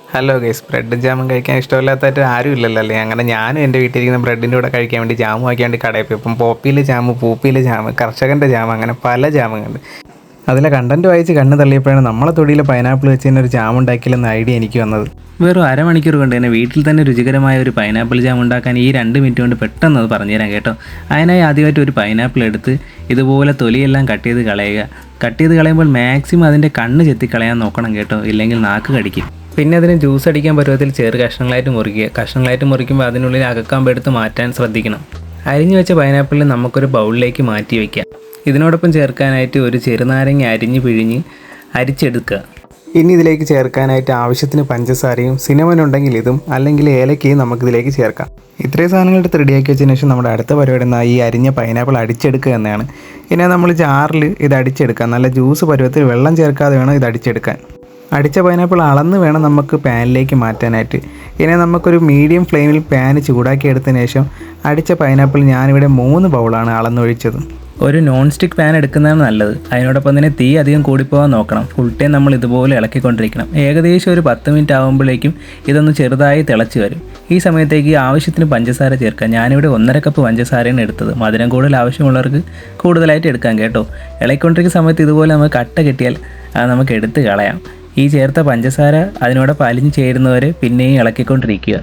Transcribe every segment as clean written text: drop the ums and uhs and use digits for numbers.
Hello guys, ബ്രെഡും ജാമും കഴിക്കാൻ ഇഷ്ടമില്ലാത്തതായിട്ട് ആരും ഇല്ലല്ലോ അല്ലേ? അങ്ങനെ ഞാനും എൻ്റെ വീട്ടിലിരിക്കുന്ന ബ്രെഡിൻ്റെ കൂടെ കഴിക്കാൻ വേണ്ടി ജാമും ആക്കി വേണ്ടി കടയിൽ പോയി. ഇപ്പം പോപ്പിയിലെ ജാമ്, പൂപ്പിയിലെ ജാമ്, കർഷകൻ്റെ ജാമ്, അങ്ങനെ പല ജാമുകളുണ്ട്. അതിലെ കണ്ടൻറ്റ് വായിച്ച് കണ്ണ് തള്ളിയപ്പോഴാണ് നമ്മളെ തൊടിയിലെ പൈനാപ്പിൾ വെച്ച് തന്നെ ഒരു ജാം ഉണ്ടാക്കിയില്ലെന്ന ഐഡിയ എനിക്ക് വന്നത്. വെറും അരമണിക്കൂർ കൊണ്ട് തന്നെ വീട്ടിൽ തന്നെ രുചികരമായ ഒരു പൈനാപ്പിൾ ജാം ഉണ്ടാക്കാൻ ഈ 2 മിനിറ്റ് കൊണ്ട് പെട്ടെന്ന് അത് പറഞ്ഞുതരാം കേട്ടോ. അതിനായി ആദ്യമായിട്ട് ഒരു പൈനാപ്പിൾ എടുത്ത് ഇതുപോലെ തൊലിയെല്ലാം കട്ട് ചെയ്ത് കളയുക. കട്ട് ചെയ്ത് കളയുമ്പോൾ മാക്സിമം അതിൻ്റെ കണ്ണ് ചെത്തിക്കളയാൻ നോക്കണം കേട്ടോ, ഇല്ലെങ്കിൽ നാക്ക് കടിക്കും. പിന്നെ അതിന് ജ്യൂസ് അടിക്കാൻ പരുവത്തിൽ ചെറു കഷ്ണങ്ങളായിട്ട് മുറിക്കുക. കഷ്ണങ്ങളായിട്ട് മുറിക്കുമ്പോൾ അതിനുള്ളിൽ അകക്കാമ്പ് എടുത്ത് മാറ്റാൻ ശ്രദ്ധിക്കണം. അരിഞ്ഞു വെച്ച പൈനാപ്പിളിൽ നമുക്കൊരു ബൗളിലേക്ക് മാറ്റി വയ്ക്കാം. ഇതിനോടൊപ്പം ചേർക്കാനായിട്ട് ഒരു ചെറുനാരങ്ങ അരിഞ്ഞ് പിഴിഞ്ഞ് അരിച്ചെടുക്കുക. ഇനി ഇതിലേക്ക് ചേർക്കാനായിട്ട് ആവശ്യത്തിന് പഞ്ചസാരയും സിനമൻ ഉണ്ടെങ്കിൽ ഇതും, അല്ലെങ്കിൽ ഏലക്കയും നമുക്കിതിലേക്ക് ചേർക്കാം. ഇത്രയും സാധനങ്ങൾ എടുത്ത് റെഡിയാക്കി വെച്ചതിന് ശേഷം നമ്മുടെ അടുത്ത പരിപാടി എന്നാൽ ഈ അരിഞ്ഞ പൈനാപ്പിൾ അടിച്ചെടുക്കുക എന്നതാണ്. ഇനി നമ്മൾ ജാറിൽ ഇത് അടിച്ചെടുക്കാം. നല്ല ജ്യൂസ് പരുവത്തിൽ വെള്ളം ചേർക്കാതെ വേണം ഇത് അടിച്ചെടുക്കാൻ. അടിച്ച പൈനാപ്പിൾ അളന്ന് വേണം നമുക്ക് പാനിലേക്ക് മാറ്റാനായിട്ട്. ഇനി നമുക്കൊരു മീഡിയം ഫ്ലെയിമിൽ പാന് ചൂടാക്കി എടുത്തതിന് ശേഷം അടിച്ച പൈനാപ്പിൾ ഞാനിവിടെ 3 ബൗളാണ് അളന്നൊഴിച്ചത്. ഒരു നോൺ സ്റ്റിക്ക് പാൻ എടുക്കുന്നതാണ് നല്ലത്. അതിനോടൊപ്പം തന്നെ തീ അധികം കൂടിപ്പോകാൻ നോക്കണം. ഫുൾ ടൈം നമ്മൾ ഇതുപോലെ ഇളക്കിക്കൊണ്ടിരിക്കണം. ഏകദേശം ഒരു 10 മിനിറ്റ് ആകുമ്പോഴേക്കും ഇതൊന്ന് ചെറുതായി തിളച്ച് വരും. ഈ സമയത്തേക്ക് ആവശ്യത്തിന് പഞ്ചസാര ചേർക്കാം. ഞാനിവിടെ 1.5 കപ്പ് പഞ്ചസാരയാണ് എടുത്തത്. മധുരം കൂടുതൽ ആവശ്യമുള്ളവർക്ക് കൂടുതലായിട്ട് എടുക്കാം കേട്ടോ. ഇളക്കിക്കൊണ്ടിരിക്കുന്ന സമയത്ത് ഇതുപോലെ നമുക്ക് കട്ട കിട്ടിയാൽ അത് നമുക്ക് എടുത്ത് കളയാം. ഈ ചേർത്ത പഞ്ചസാര അതിനോടൊപ്പം അലിഞ്ഞ് ചേരുന്നവരെ പിന്നെയും ഇളക്കിക്കൊണ്ടിരിക്കുക.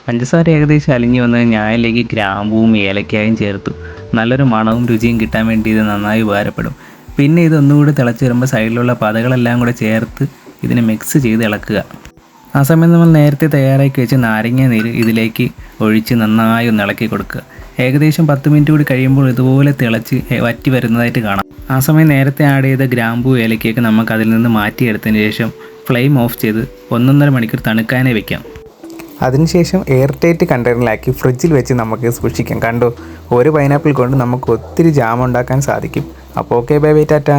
പഞ്ചസാര ഏകദേശം അലിഞ്ഞ് വന്ന് ഞാനിലേക്ക് ഗ്രാമ്പൂവും ഏലക്കായും ചേർത്തു. നല്ലൊരു മണവും രുചിയും കിട്ടാൻ വേണ്ടി ഇത് നന്നായി ഉപകാരപ്പെടും. പിന്നെ ഇതൊന്നുകൂടി തിളച്ച് വരുമ്പോൾ സൈഡിലുള്ള പതകളെല്ലാം കൂടെ ചേർത്ത് ഇതിനെ മിക്സ് ചെയ്ത് ഇളക്കുക. ആ സമയം നമ്മൾ നേരത്തെ തയ്യാറാക്കി വെച്ച് നാരങ്ങ നീര് ഇതിലേക്ക് ഒഴിച്ച് നന്നായി ഒന്ന് ഇളക്കി കൊടുക്കുക. ഏകദേശം 10 മിനിറ്റ് കൂടി കഴിയുമ്പോൾ ഇതുപോലെ തിളച്ച് വറ്റി വരുന്നതായിട്ട് കാണാം. ആ സമയം നേരത്തെ ആഡ് ചെയ്ത ഗ്രാമ്പൂ ഏലക്കയൊക്കെ നമുക്ക് അതിൽ നിന്ന് മാറ്റിയെടുത്തതിന് ശേഷം ഫ്ലെയിം ഓഫ് ചെയ്ത് 1.5 മണിക്കൂർ തണുക്കാനേ വെക്കാം. അതിനുശേഷം എയർ ടൈറ്റ് കണ്ടെയ്നറിലാക്കി ഫ്രിഡ്ജിൽ വെച്ച് നമുക്ക് സൂക്ഷിക്കാം. കണ്ടോ, ഒരു പൈനാപ്പിൾ കൊണ്ട് നമുക്ക് ഒത്തിരി ജാം ഉണ്ടാക്കാൻ സാധിക്കും. അപ്പോൾ ഓക്കെ, ബൈ ബൈ, ടാറ്റ.